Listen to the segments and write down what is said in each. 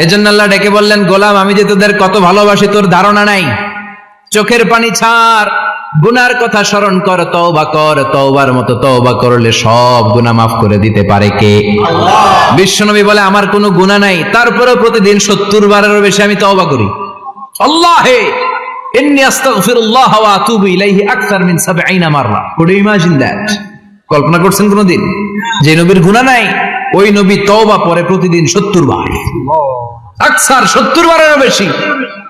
এজন্য আল্লাহ ডেকে বললেন, গোলাম আমি যে তোদের কত ভালোবাসি তোর ধারণা নাই। চোখের পানি ছাড়, গুনার কথা স্মরণ কর, তওবা কর। তওবার মতো তওবা করলে সব গুনাহ মাফ করে দিতে পারে কে? আল্লাহ। বিশ্বনবী বলে আমার কোনো গুনাহ নাই, তারপরেও প্রতিদিন 70 বারেরও বেশি আমি তওবা করি। আল্লাহে ইন্নী আস্তাগফিরুল্লাহ ওয়া আতুবু ইলাইহি আকসার মিন 70 মাররা। Could you imagine that? কল্পনা করছেন কোনদিন যে নবীর গুনাহ নাই, ওই নবী তওবা পড়ে প্রতিদিন 70 বার, আকসার 70 বারেরও বেশি।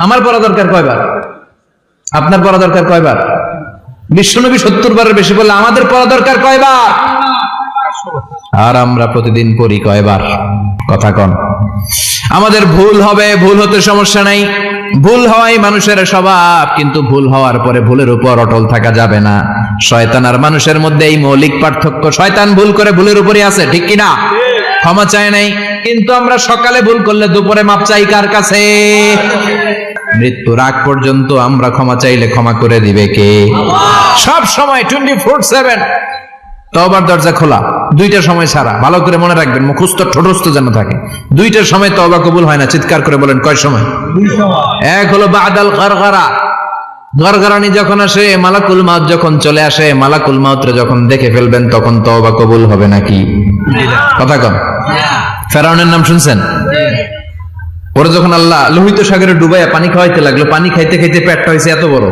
আমার পড়া দরকার কয়বার? আপনার পড়া দরকার কয়বার? বিশ্বনবী 70 বারের বেশি বললে আমাদের পড়া দরকার কয়বার? আর আমরা প্রতিদিন পড়ি কয়বার? কথা কন। আমাদের ভুল হবে, ভুল হতে সমস্যা নাই, ভুল হওয়াই মানুষের স্বভাব, কিন্তু ভুল হওয়ার পরে ভুলের উপর অটল থাকা যাবে না। শয়তান আর মানুষের মধ্যে এই মৌলিক পার্থক্য। শয়তান ভুল করে ভুলের উপরই আছে, ঠিক কিনা? ক্ষমা চায় নাই, কিন্তু আমরা সকালে ভুল করলে দুপুরে মাপ চাই কার কাছে? মৃত্যুর আগ পর্যন্ত আমরা ক্ষমা চাইলে ক্ষমা করে দিবে কে? সব সময় 24/7 তওবার দরজা খোলা, দুইটা সময় ছাড়া। ভালো করে মনে রাখবেন, মুখস্থ ঠোঁটস্থ যেন থাকে। দুইটার সময় তওবা কবুল হয় না, চিৎকার করে বলেন কয় সময়? এক হলো বাদাল গারগারা, গরগরানি যখন আসে, মালাকুল মাউত যখন চলে আসে, মালাকুল মাউতরে যখন দেখে ফেলবেন তখন তওবা কবুল হবে নাকি? কথা কন। ফেরাউনের নাম শুনছেন? ওরা যখন আল্লাহ লোহিত সাগরে ডুবাইয়া পানি খাওয়াইতে লাগলো, পানি খাইতে খাইতে পেটটা হয়েছে এত বড়,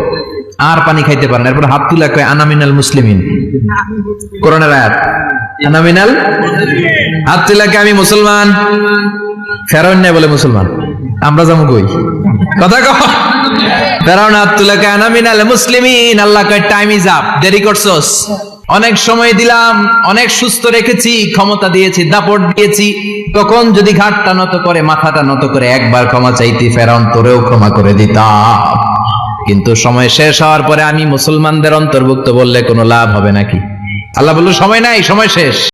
আর পানি খাইতে পারে না। এরপর হাত তুলে কয় আনামিনাল মুসলিমিন। কোরআনের আয়াত, আনামিনাল, হাত তুলে কয় আমি মুসলমান। ফেরাউন নাই বলে মুসলমান, আমরা যাবো কই? কথা কও। ফেরাউন হাত তুলে কয় আনামিনাল মুসলিমিন। আল্লাহ কয় টাইম ইজ আপ, দেরি করছস। অনেক সময় দিলাম, অনেক সুস্থ রেখেছি, ক্ষমতা দিয়েছি, দাপট দিয়েছি, তখন যদি ঘাটটা নত করে, মাথাটা নত করে একবার ক্ষমা চাইতি, ফেরাউন তোরেও ক্ষমা করে দিতাম। কিন্তু সময় শেষ হওয়ার পরে আমি মুসলমানদের অন্তর্ভুক্ত বললে কোনো লাভ হবে নাকি? আল্লাহ বলল সময় নাই, সময় শেষ।